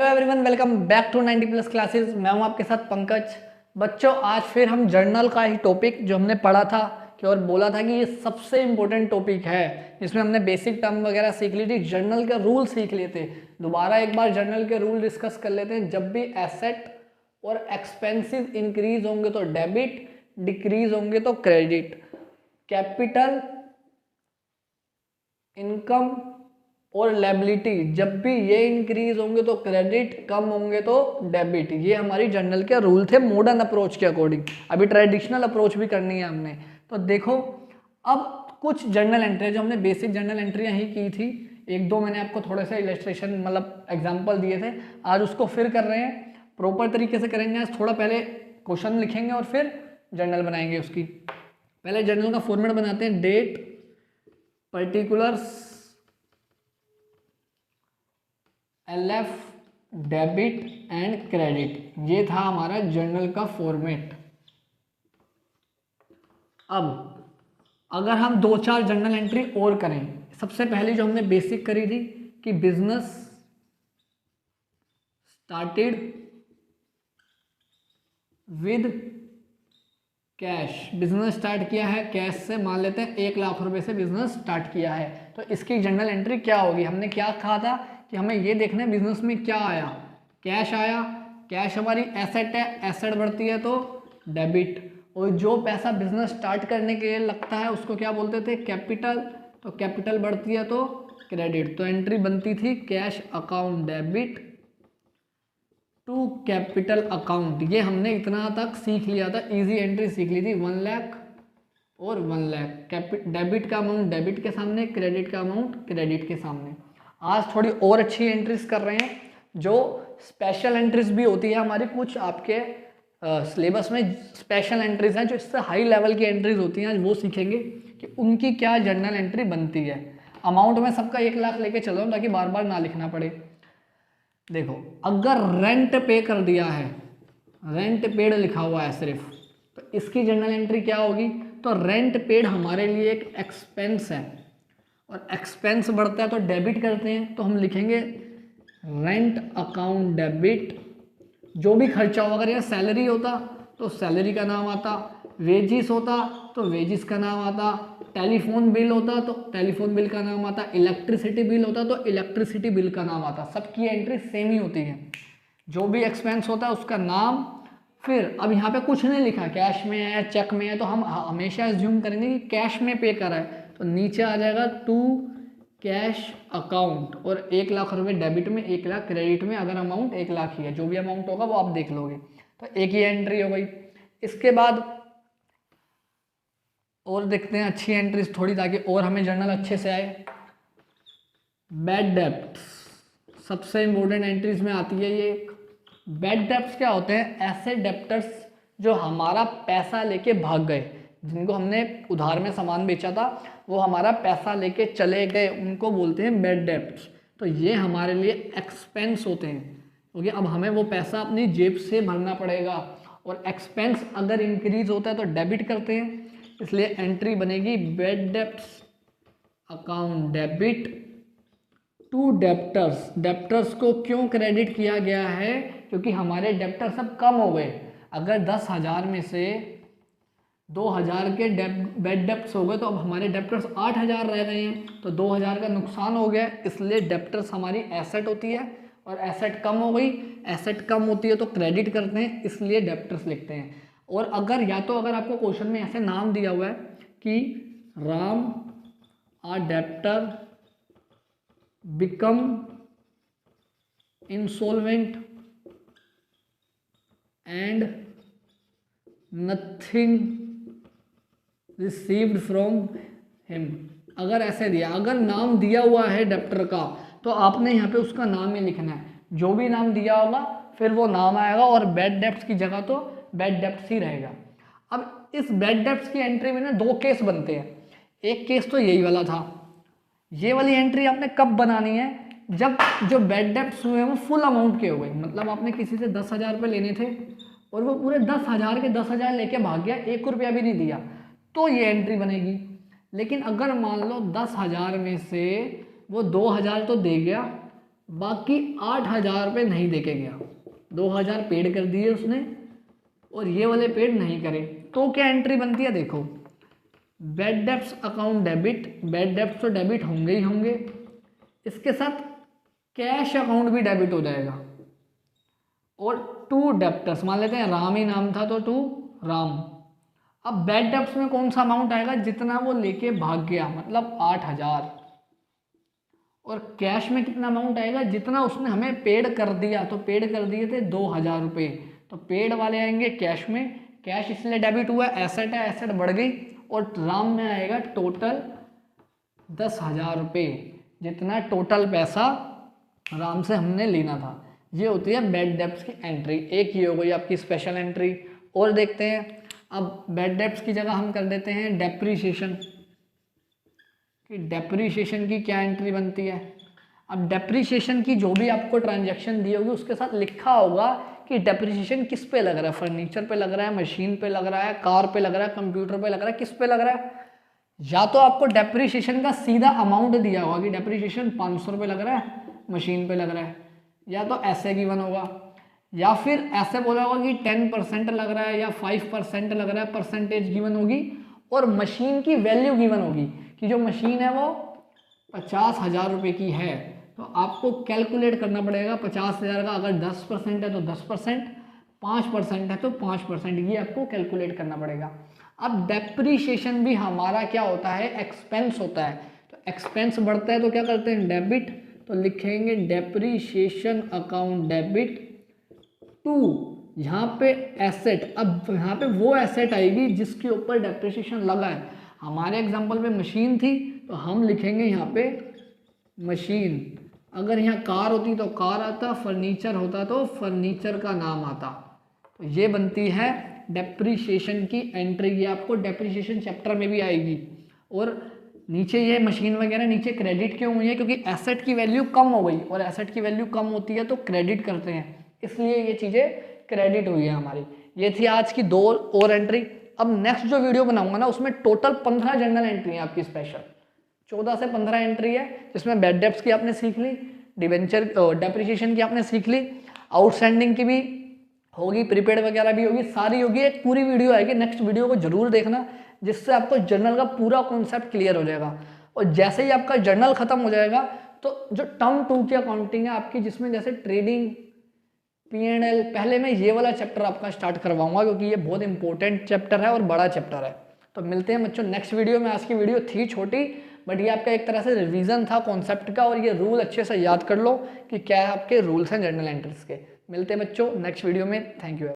Hello everyone, welcome back to 90 plus classes. मैं हूं आपके साथ पंकज। बच्चों, आज फिर हम जर्नल का ही टॉपिक जो हमने पढ़ा था कि और बोला था कि ये सबसे इम्पोर्टेंट टॉपिक है, जिसमें हमने बेसिक टर्म वगैरह सीख ली थी, जर्नल का रूल सीख लिए थे। दोबारा एक बार जर्नल के रूल डिस्कस कर लेते हैं। जब भी एसेट और एक्सपेंसिव इंक्रीज होंगे तो डेबिट, डिक्रीज होंगे तो क्रेडिट। कैपिटल, इनकम और लायबिलिटी जब भी ये इंक्रीज होंगे तो क्रेडिट, कम होंगे तो डेबिट। ये हमारी जर्नल के रूल थे मॉडर्न अप्रोच के अकॉर्डिंग। अभी ट्रेडिशनल अप्रोच भी करनी है हमने। तो देखो, अब कुछ जर्नल एंट्री जो हमने बेसिक जर्नल एंट्रियाँ ही की थी, एक दो मैंने आपको थोड़े से इलस्ट्रेशन मतलब एग्जाम्पल दिए थे, आज उसको फिर कर रहे हैं। प्रॉपर तरीके से करेंगे। आज थोड़ा पहले क्वेश्चन लिखेंगे और फिर जर्नल बनाएंगे उसकी। पहले जर्नल का फॉर्मेट बनाते हैं। Date, particulars, LF, debit and credit. ये था हमारा जर्नल का फॉर्मेट। अब अगर हम दो चार जर्नल एंट्री और करें, सबसे पहले जो हमने बेसिक करी थी कि business started with cash. Business start किया है कैश से, मान लेते हैं 1 लाख रुपए से बिजनेस स्टार्ट किया है। तो इसकी जर्नल एंट्री क्या होगी? हमने क्या कहा था कि हमें ये देखना है बिजनेस में क्या आया। कैश आया, कैश हमारी एसेट है, एसेट बढ़ती है तो डेबिट। और जो पैसा बिजनेस स्टार्ट करने के लिए लगता है उसको क्या बोलते थे? कैपिटल। तो कैपिटल बढ़ती है तो क्रेडिट। तो एंट्री बनती थी cash account debit to capital account. ये हमने इतना तक सीख लिया था, इजी एंट्री सीख ली थी। 1 लाख और 1 लाख। डेबिट का अमाउंट डेबिट के सामने, क्रेडिट का अमाउंट क्रेडिट के सामने। आज थोड़ी और अच्छी एंट्रीज कर रहे हैं, जो स्पेशल एंट्रीज भी होती है हमारी। कुछ आपके सिलेबस में स्पेशल एंट्रीज हैं जो इससे हाई लेवल की एंट्रीज होती हैं, आज वो सीखेंगे कि उनकी क्या जर्नल एंट्री बनती है। अमाउंट में सबका 1 लाख लेके चल रहा हूँ ताकि बार बार ना लिखना पड़े। देखो, अगर रेंट पे कर दिया है, रेंट पेड लिखा हुआ है सिर्फ, तो इसकी जर्नल एंट्री क्या होगी? तो रेंट पेड हमारे लिए एक एक्सपेंस है और एक्सपेंस बढ़ता है तो डेबिट करते हैं, तो हम लिखेंगे रेंट अकाउंट डेबिट। जो भी खर्चा होगा, अगर यह सैलरी होता तो सैलरी का नाम आता, वेजिस होता तो वेजिस का नाम आता, टेलीफोन बिल होता तो टेलीफोन बिल का नाम आता, इलेक्ट्रिसिटी बिल होता तो इलेक्ट्रिसिटी बिल का नाम आता। सबकी एंट्री सेम ही होती है। जो भी एक्सपेंस होता है उसका नाम। फिर अब यहाँ पे कुछ नहीं लिखा, कैश में है, चेक में है, तो हम हमेशा एज्यूम करेंगे कि कैश में पे करा है, तो नीचे आ जाएगा टू कैश अकाउंट। और 1 लाख रुपए डेबिट में, 1 लाख क्रेडिट में। अगर अमाउंट 1 लाख ही है, जो भी अमाउंट होगा वो आप देख लोगे। तो एक ही एंट्री हो गई। इसके बाद और देखते हैं अच्छी एंट्रीज थोड़ी, ताकि और हमें जर्नल अच्छे से आए। बैड डेब्ट्स सबसे इंपॉर्टेंट एंट्रीज में आती है ये। बैड डेब्ट्स क्या होते हैं? ऐसे डेब्टर्स जो हमारा पैसा लेके भाग गए, जिनको हमने उधार में सामान बेचा था, वो हमारा पैसा लेके चले गए, उनको बोलते हैं बैड डेब्ट्स। तो ये हमारे लिए एक्सपेंस होते हैं, क्योंकि अब हमें वो पैसा अपनी जेब से भरना पड़ेगा। और एक्सपेंस अगर इंक्रीज होता है तो डेबिट करते हैं, इसलिए एंट्री बनेगी bad debts account debit to debtors. Debtors को क्यों क्रेडिट किया गया है? क्योंकि हमारे डेब्टर सब कम हो गए। अगर 10,000 में से 2,000 के बैड डेब्ट्स हो गए तो अब हमारे डेब्टर्स 8,000 रह गए हैं, तो 2,000 का नुकसान हो गया। इसलिए डेब्टर्स हमारी एसेट होती है और एसेट कम हो गई। एसेट कम होती है तो क्रेडिट करते हैं, इसलिए डेब्टर्स लिखते हैं। और अगर या तो अगर आपको क्वेश्चन में ऐसे नाम दिया हुआ है कि Ram a debtor become insolvent and nothing received from him, अगर ऐसे दिया, अगर नाम दिया हुआ है डेब्टर का, तो आपने यहाँ पे उसका नाम ही लिखना है। जो भी नाम दिया होगा फिर वो नाम आएगा, और बैड डेब्ट्स की जगह तो बैड डेब्ट्स ही रहेगा। अब इस बैड डेब्ट्स की एंट्री में ना 2 केस बनते हैं। एक केस तो यही वाला था। ये वाली एंट्री आपने कब बनानी है? जब जो बैड डेब्ट्स हुए हैं वो फुल अमाउंट के हो गए, मतलब आपने किसी से 10,000 रुपये लेने थे और वो पूरे 10,000 के 10,000 लेके भाग गया, 1 रुपया भी नहीं दिया, तो ये एंट्री बनेगी। लेकिन अगर मान लो 10,000 में से वो 2,000 तो दे गया, बाकी 8,000 रुपये नहीं देके गया, 2,000 पेड कर दिए उसने और ये वाले पेड नहीं करे, तो क्या एंट्री बनती है देखो, bad debts account debit, bad debts तो डेबिट होंगे ही होंगे, इसके साथ कैश अकाउंट भी डेबिट हो जाएगा। और टू डेप्टर्स, मान लेते हैं राम ही नाम था तो टू राम। अब बैड डेब्ट्स में कौन सा अमाउंट आएगा, जितना वो लेके भाग गया, मतलब 8,000। और कैश में कितना अमाउंट आएगा, जितना उसने हमें पेड कर दिया, तो पेड कर दिए थे 2,000 रुपये, तो पेड वाले आएंगे कैश में, कैश इसलिए डेबिट हुआ, एसेट है, एसेट बढ़ गई। और राम में आएगा टोटल 10,000 रुपये, जितना टोटल पैसा राम से हमने लेना था। ये होती है बैड डेब्ट्स की एंट्री। एक ये हो गई आपकी स्पेशल एंट्री। और देखते हैं, अब बैड डेब्ट्स की जगह हम कर देते हैं डेप्रीशिएशन, कि डेप्रीशिएशन की क्या एंट्री बनती है। अब डेप्रीशिएशन की जो भी आपको ट्रांजैक्शन दी होगी उसके साथ लिखा होगा कि डेप्रीशिएशन किस पे लग रहा है, फर्नीचर पे लग रहा है, मशीन पे लग रहा है, कार पे लग रहा है, कंप्यूटर पे लग रहा है, किस पे लग रहा है। या तो आपको डेप्रीशिएशन का सीधा अमाउंट दिया होगा कि डेप्रीशिएशन 500 रुपये लग रहा है, मशीन पे लग रहा है, या तो ऐसे गिवन होगा, या फिर ऐसे बोला होगा कि 10% लग रहा है या 5% लग रहा है, परसेंटेज गिवन होगी। और मशीन की वैल्यू गिवन होगी कि जो मशीन है वो 50,000 रुपये की है, तो आपको कैलकुलेट करना पड़ेगा 50,000 का, अगर 10% है तो 10%, 5% है तो 5%, ये आपको कैलकुलेट करना पड़ेगा। अब डेप्रीशिएशन भी हमारा क्या होता है, एक्सपेंस होता है। तो एक्सपेंस बढ़ता है तो क्या करते हैं, डेबिट, तो लिखेंगे डेप्रीशिएशन अकाउंट डेबिट टू, यहाँ पे एसेट। अब यहाँ पे वो एसेट आएगी जिसके ऊपर डेप्रीशिएशन लगा है। हमारे एग्जांपल में मशीन थी तो हम लिखेंगे यहाँ पे मशीन, अगर यहाँ कार होती तो कार आता, फर्नीचर होता तो फर्नीचर का नाम आता। तो ये बनती है डेप्रीशिएशन की एंट्री, ये आपको डेप्रीशिएशन चैप्टर में भी आएगी। और नीचे ये मशीन वगैरह नीचे क्रेडिट क्यों हुई है, क्योंकि एसेट की वैल्यू कम हो गई, और एसेट की वैल्यू कम होती है तो क्रेडिट करते हैं, इसलिए ये चीज़ें क्रेडिट हुई है हमारी। ये थी आज की 2 और एंट्री। अब नेक्स्ट जो वीडियो बनाऊंगा ना उसमें टोटल 15 जर्नल एंट्री है आपकी, स्पेशल 14 से 15 एंट्री है, जिसमें बैड डेब्ट्स की आपने सीख ली, डिवेंचर डेप्रीशिएशन की आपने सीख ली, आउटस्टैंडिंग की भी होगी, प्रीपेड वगैरह भी होगी, सारी होगी। एक पूरी वीडियो आएगी, नेक्स्ट वीडियो को जरूर देखना, जिससे आपको जर्नल का पूरा कॉन्सेप्ट क्लियर हो जाएगा। और जैसे ही आपका जर्नल खत्म हो जाएगा तो जो टर्म 2 की अकाउंटिंग है आपकी, जिसमें जैसे ट्रेडिंग, P&L, पहले मैं ये वाला चैप्टर आपका स्टार्ट करवाऊंगा क्योंकि ये बहुत इंपॉर्टेंट चैप्टर है और बड़ा चैप्टर है। तो मिलते हैं बच्चों नेक्स्ट वीडियो में। आज की वीडियो थी छोटी, बट ये आपका एक तरह से रिवीजन था कॉन्सेप्ट का, और ये रूल अच्छे से याद कर लो कि क्या है आपके रूल्स हैं जर्नल एंट्रीज के। मिलते हैं बच्चों नेक्स्ट वीडियो में। Thank you.